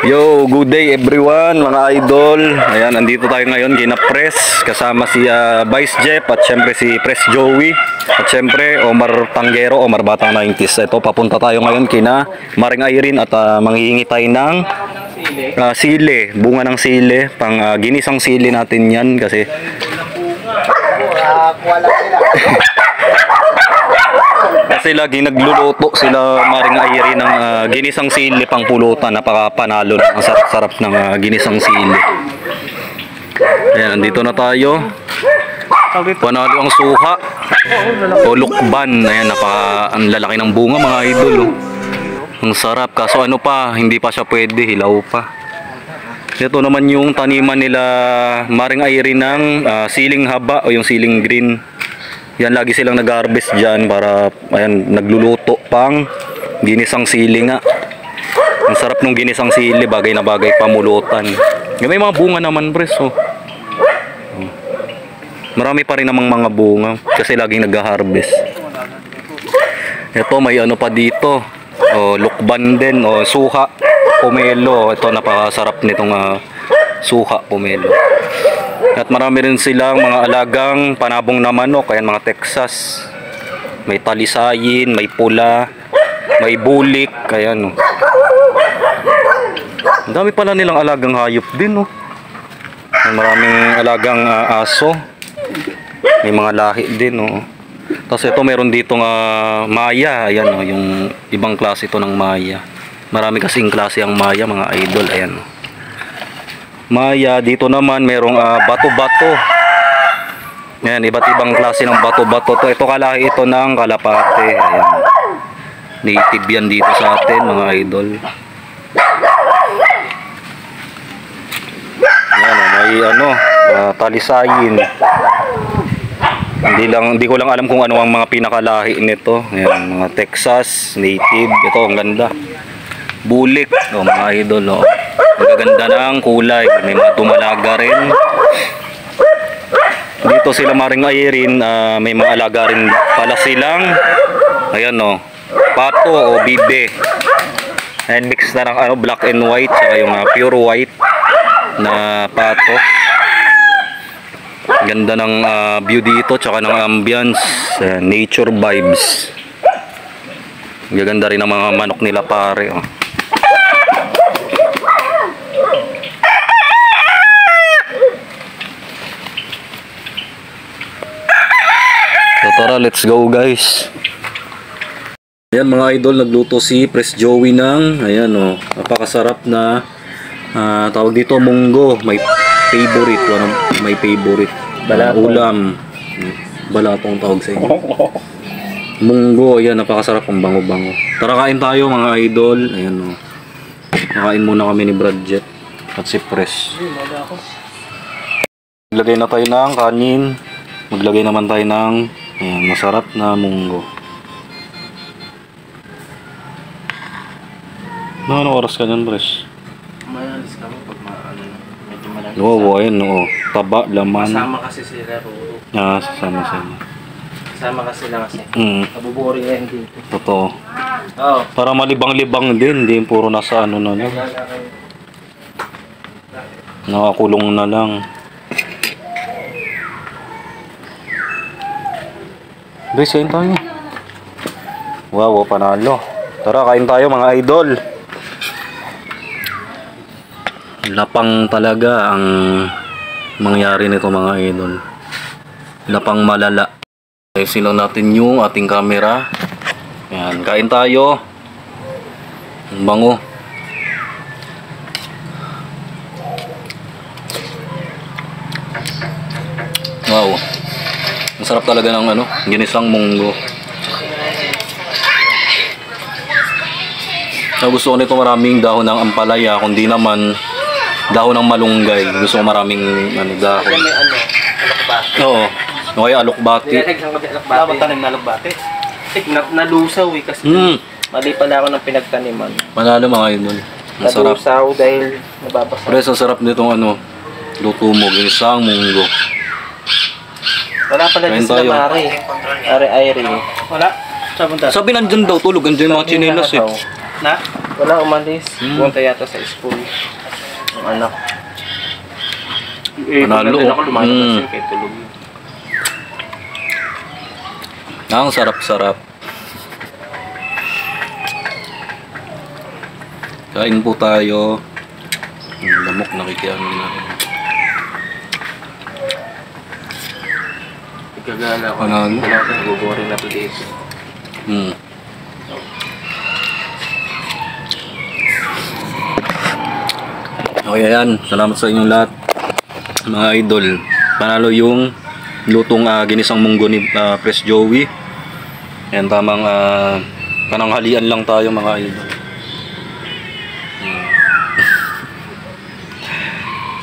Yo, good day everyone, mga idol. Ayan, andito tayo ngayon kina Press, kasama si Vice Jeff at syempre si Press Joey at syempre Omar Tanggero, Omar Batang 90s. Ito, papunta tayo ngayon kina Maring Irene at manghihingi tayo ng sili, bunga ng sili, pang ginisang sili natin yan kasi kasi lagi nagluluto sila Maring Irene ng ginisang sili pang pulutan. Napakapanalo, ang sarap-sarap ng ginisang sili. Ayan, andito na tayo. Panalo ang suha o lukban. Ayan, ang lalaki ng bunga, mga idol. Ang sarap, kaso ano pa, hindi pa siya pwede, hilaw pa. Ito naman yung taniman nila Maring Irene ng siling haba o yung siling green. Yan, lagi silang nag-harvest dyan para, ayan, nagluluto pang ginisang sili nga. Ang sarap nung ginisang sili, bagay na bagay pamulutan. May mga bunga naman, Pres, oh. Marami pa rin namang mga bunga kasi laging nag-harvest. Ito, may ano pa dito, oh, lukban din, oh, suha, pomelo. Ito, napakasarap nitong suha, pomelo. At marami rin silang mga alagang panabong na manok, ayan, mga Texas. May talisayin, may pula, may bulik, ayan, oh. Ang dami pala nilang alagang hayop din, oh. Maraming alagang aso. May mga lahi din, oh. Tapos ito, meron dito nga maya, ayan, oh, yung ibang klase ito ng maya. Marami kasing klase ang maya, mga idol, ayan, oh. Maya, dito naman merong bato-bato. Ayan, iba't ibang klase ng bato-bato to. Ito kalahi ito ng kalapate. Ayan. Native yan dito sa atin, mga idol. Ayan, may talisayin. Hindi ko lang alam kung ano ang mga pinakalahi nito. Ayan, mga Texas, native. Ito, ang ganda. Bulik, oh, mga idol, oh. Magaganda ng kulay, may mga dumalaga rin. Dito sila Maring Irene, may mga alaga rin pala silang, ayan, oh, pato o bibe. And mix na ng black and white, saka yung pure white na pato. Ganda ng view dito, tsaka ng ambience, nature vibes. Gaganda rin ang mga manok nila, pare, oh. So tara, let's go, guys. Ayan, mga idol, nagluto si Press Joey ng, ayan, oh, napakasarap na tawag dito, munggo. May favorite, may favorite ulam. Balatong tawag sa inyo. Munggo, ayan, napakasarap, ang bango-bango. Tara, kain tayo, mga idol. Ayan, oh. Nakain muna kami ni Brad Jet at si Press. Maglagay na tayo ng kanin. Maglagay naman tayo ng, ayan, masarap na munggo. Ano oras ka dyan, Press? Mayalis kami pag medyo malaki. Oo, ayan, oo. Taba, laman. Kasama kasi sila, Roro. Sasama sila. Kasama kasi sila kasi. Nabuboring yan dito. Totoo. Oo. Para malibang-libang din, hindi puro nasa ano na lang. Nakakulong na lang. Guys, kain tayo. Wow, panalo. Tara, kain tayo, mga idol. Lapang talaga ang mangyari nito, mga idol. Lapang malala. Ayusin lang natin yung ating camera. Ayan, kain tayo. Ang bango. Wow. Ang sarap talaga ng ginisang munggo. So, gusto ko nito maraming dahon ng ampalaya, kundi naman dahon ng malunggay. Gusto ko maraming dahon. May alokbati. Oo. O kaya alokbati. Dapat tanim na alokbati. Nalusaw eh kasi mali pala ako ng pinagtaniman. Manalo, mga idol. Ang sarap. Nalusaw dahil nababasa. Pres, ang sarap nitong luto mo, ginisang munggo. Wala pala din sila Mari. Irene. Wala? Saan punta? Sabi nandyan daw, tulog. Andyan yung mga chinelas, eh. Na? Wala, umalis. Punta yata sa school. Ang anak. Panalo. Ako lumalabas yun kay tulog. Ang sarap-sarap. Kain po tayo. Lamok nakikiano na. Gagana ako. Panalo. Gugurin na to dito. Okay, ayan. Salamat sa inyong lahat. Mga idol. Panalo yung lutong ginisang munggo ni Pres Joey. Ayan, tamang pananghalian lang tayo mga idol.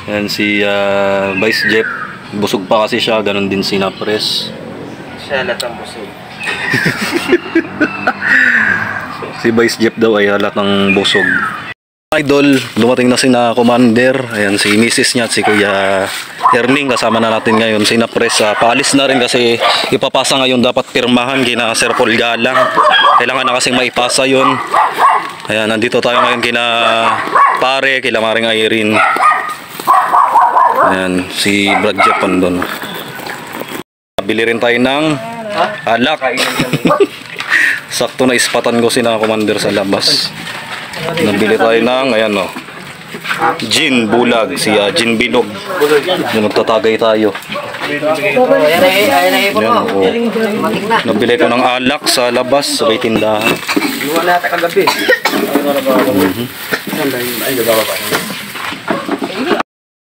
Ayan si Vice Jeff. Busog pa kasi siya. Ganon din si Pres. Siya latang busog. Si Vice Jeff daw ay halat ng busog. Idol, dumating na si Commander. Ayan, si Mrs. niya at si Kuya Erning. Kasama na natin ngayon. Si Pres, paalis na rin kasi ipapasa ngayon dapat pirmahan kina Sir Paul Galang. Kailangan na kasing maipasa yun. Ayan, nandito tayo ngayon kina pare, kila Maring Irene. Ayan, si Brad Jeff doon. Bili rin tayo ng alak. Sakto na ispatan ko si Commander sa labas. Nabili tayo ng, ayan o, gin bulag, si gin bilog. Magtatagay tayo. Ayan, o. Nabili ko ng alak sa labas, sa may tindahan. Iwan natin kagabi.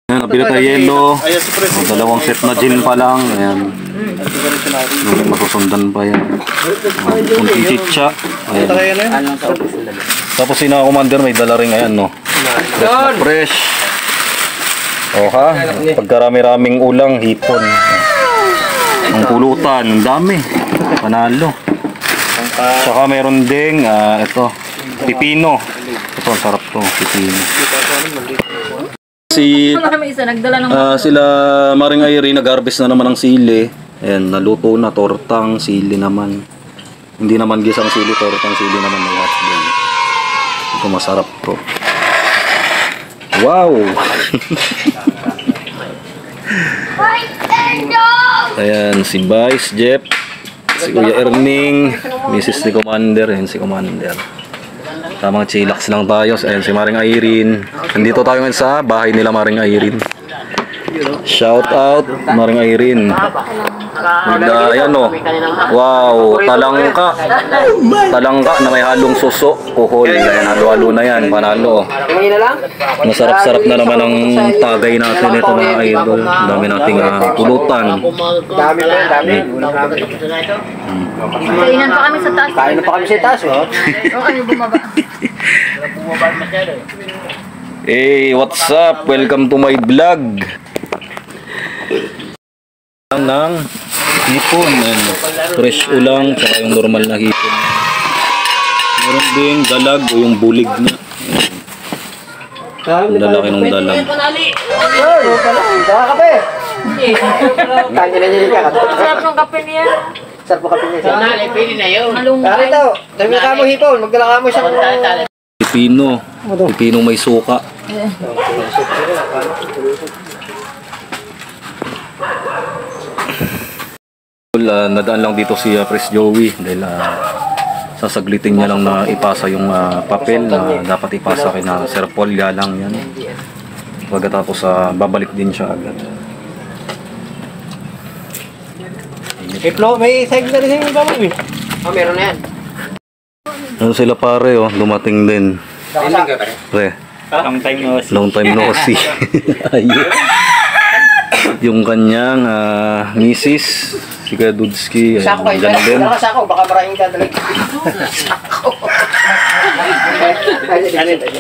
Ayan, nabili tayo yelo. Dalawang set na gin pa lang. Ayan. Masusundan pa yan. Kunting chicha. Ayan. Tapos si Commander may dala rin, ayan, no. Fresh na fresh. O ha, pagkarami-raming ulang, hipon. Ang pulutan, ang dami. Panalo. Tsaka meron ding, ito, pipino. Ito, ang sarap to, pipino. Sila Maring Irene nag-harvest na naman ng sili. Ayan, naluto na, tortang sili naman. Hindi naman gisang sili, tortang sili naman ng hotdog. Ito masarap to. Wow! Ayan, si Vice Jeff, si Kuya Erning, Mrs. ni Commander, ayan si Commander. Tamang chillax lang tayo. Ayan si Maring Irene. Nandito tayo ngayon sa bahay nila Maring Irene. Shout out Maring Irene. Ayan o. Wow, talangka. Talangka na may halong suso. Kuhol. Ayan, halo-halo na yan. Panalo. Masarap-sarap na naman ang tagay natin ito mga idol. Dami nating pulutan. Dami pa yan, dami. Kainan pa kami sa taas. Kain na pa kami sa taas, oh. O kami bumaba. Hey, what's up? Welcome to my vlog. Ng hipon, fresh ulang, tsaka yung normal na hipon. Meron ding dalag o yung bulig na. Ang lalaki ng dalag. Kape! Kanya na niya yung kakato. Sarap ng kape niya. Sarap po kape niya. Pwede na yun. Malunggay. Ito, dami ka mo hipon. Magdala ka mo isang... Pipino. Pipino may suka. Nadaan lang dito si Pres Joey dahil sasaglitin niya lang na ipasa yung papel na dapat ipasa kay na Sir Paul Galang yan. Pagkatapos babalik din siya agad. Iplo, may side na rin sa inyo ba mo eh? Meron na yan. Ano sila pare oh, dumating din. Pre. Long time no see. Long time no see. Ayun. Yung kanyang misis, si Kuya Dudski, Sako kayo, dyan din. sako, baka maraming dadalay. Sako.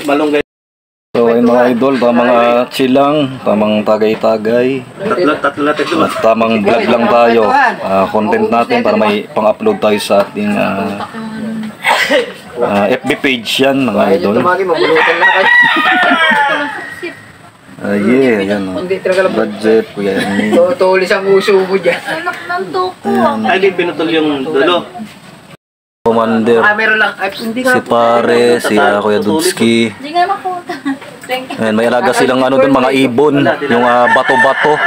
Malunggay. So ayun mga idol, tamang chill lang, tamang tagay-tagay. Tatlo. At tamang vlog lang tayo. Content natin para may pang-upload tayo sa ating FB page yan mga idol. Tumagi, mabulutan na kayo. Yeah, ayan o. Budget, Kuya Ernie. Tulis ang uso mo dyan. Anak ng tuko. Ay, di pinutol yung dulo. Commander. Meron lang. Ay, hindi Si pare, si Kuya Dudski. Hindi nga mapunta. Thank you. Ayan, may alaga silang ano dun, mga ibon. Yung bato-bato.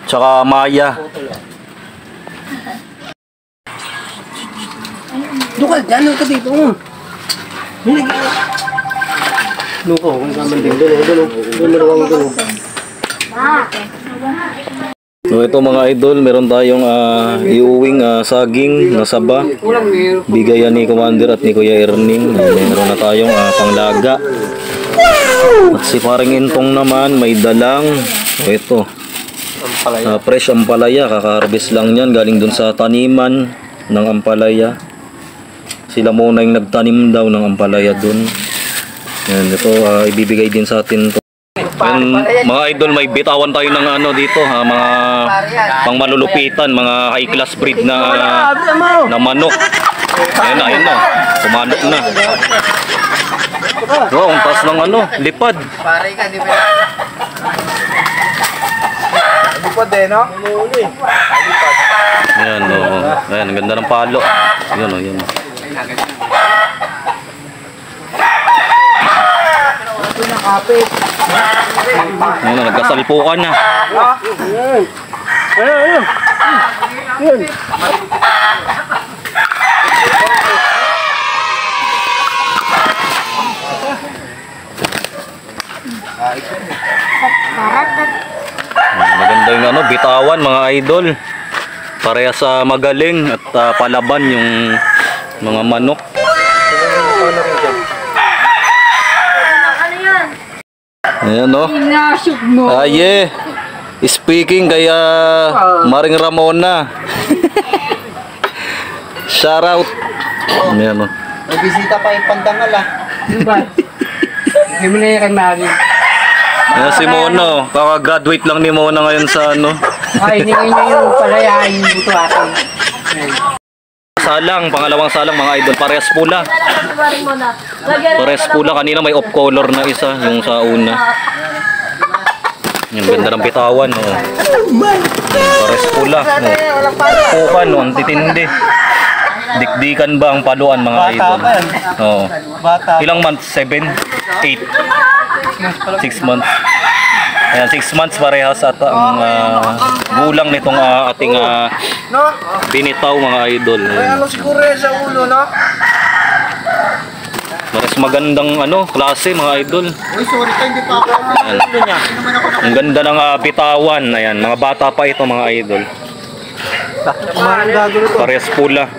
Tsaka maya. Dukal, dyan ka dito. Luko, kung naman din doon. Doon. So ito mga idol, meron tayong iuwing saging na saba. Bigayan ni Commander at ni Kuya Erning. Meron na tayong panglaga. At si paring Intong naman may dalang ito. Fresh ampalaya, kaka-harvest lang yan galing dun sa taniman ng ampalaya. Sila muna yung nagtanim daw ng ampalaya dun. Yan, ito ibibigay din sa atin to. And, mga idol, may bitawan tayo ng ano dito ha, mga pang malulupitan, mga high class breed na manok. Ayun na, kumanok na. Oh, ang taas ng ano, lipad. Pare ka, di ba? Lipad eh, no? Ayan, ayan, ang ganda ng palo. Ayan, ayan. Nakapit. Ayan, nagkasalpukan na. Ayun. Maganda yung ano, bitawan mga idol. Pareha sa magaling at palaban yung mga manok. Ayan o. Aye. Speaking kaya Maring Ramona. Shout out. Ayan o. May bisita pa yung pandangal Diba? Hindi mo na yung kay Mari. Ayan si Mono. Kaka-graduate lang ni Mona ngayon sa ano. Ay, hindi niya yung palaya, yung buto atin. Salang, pangalawang salang mga idol. Parehas pula. Mo na. Parehas pula. Kanina may off color na isa. Yung sa una. Yung ganda ng bitawan. Oh. Parehas pula. Oh. Pukan. Oh. Ang titindi. Dikdikan ba ang paluan mga idol? Oo. Ilang months? 7? 8? 6 months. Ayan, 6 months parehas at ang gulang nitong ating binitaw mga idol. Ay, ano siguro sa ulo, no? Mas magandang ano, klase mga idol. Uy, sorry ka, hindi pa ako ang ulo niya. Ang ganda ng bitawan. Ayan, mga bata pa ito mga idol. Parehas pula.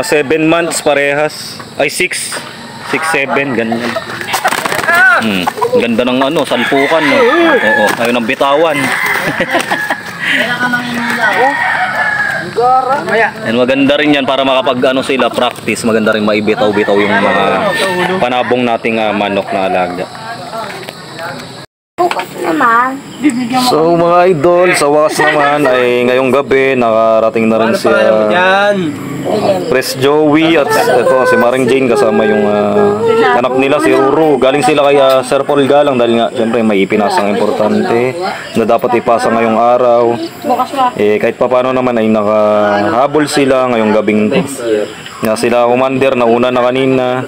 7 months parehas. Ay 6, 7, ganyan. Ganda ng ano, salpukan. No? Oo, ayun ang bitawan. And maganda rin yan para makapag ano sila practice. Maganda rin maibitaw-bitaw yung mga panabong nating manok na alaga. So mga idol, sa wakas naman ay ngayong gabi nakarating na rin si Pres Joey at ito si Maring Jane kasama yung anak nila si Ruru. Galing sila kay Sir Paul Galang dahil nga syempre may ipinasang importante na dapat ipasa ngayong araw. Kahit papaano naman ay nakahabol sila ngayong gabing to. Nga sila Commander na una na kanina.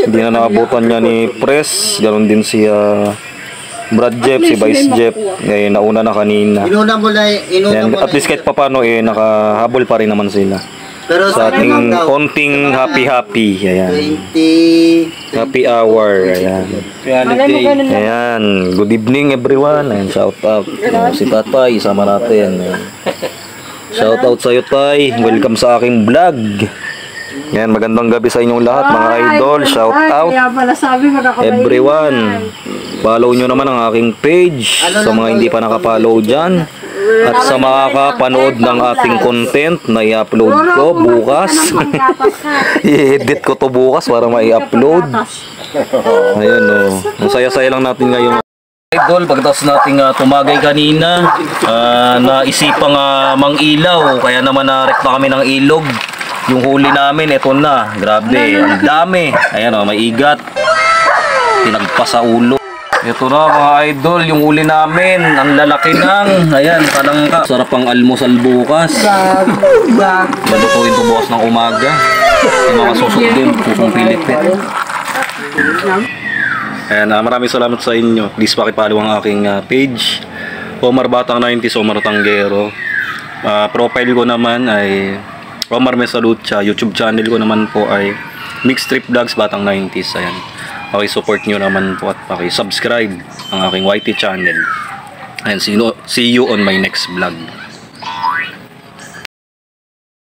Hindi na naabutan niya ni Pres. Ganon din si Brad Jeff, si Vice Jeff, nauna na kanina. Inuna mo na, At least kahit papano nakahabol pa rin naman sila. Pero sa ating konting happy. Ayan. 20 happy hour. Ayan. Ayan. Good evening everyone. Ayan, shout out. Si Tatay, isama natin. Ayan. Shout out sa iyo Tay. Welcome sa aking vlog. Yan, magandang gabi sa inyong lahat mga idol. Shout out everyone. Follow nyo naman ang aking page sa mga hindi pa nakapollow dyan. At sa makakapanood ng ating content na i-upload ko bukas. I-edit ko to bukas para ma-i-upload. Ayan o. Ang saya-saya lang natin ngayon. Idol, pagkatapos nating tumagay kanina, naisipang mang-ilaw. Kaya naman narekta kami ng ilog. Yung huli namin, ito na. Grabe, ang dami. Ayan o, may igat. Pinagpa sa ulo. Ito na mga idol, yung uli namin. Ang lalaki ng, ayan, palangka. Sarap ang almusal bukas. Balutuin to bukas ng umaga. Yung mga susok din, susong pilit-pit. Ayan, maraming salamat sa inyo. Please pakipollow ang aking page. Omar Batang 90s, Omar Tanggero. Profile ko naman ay Omar Mesalucha. YouTube channel ko naman po ay Mixed Trip Vlogs Batang 90s. Ayan. Paki-support nyo naman po at paki-subscribe ang aking YT channel. And see you on my next vlog.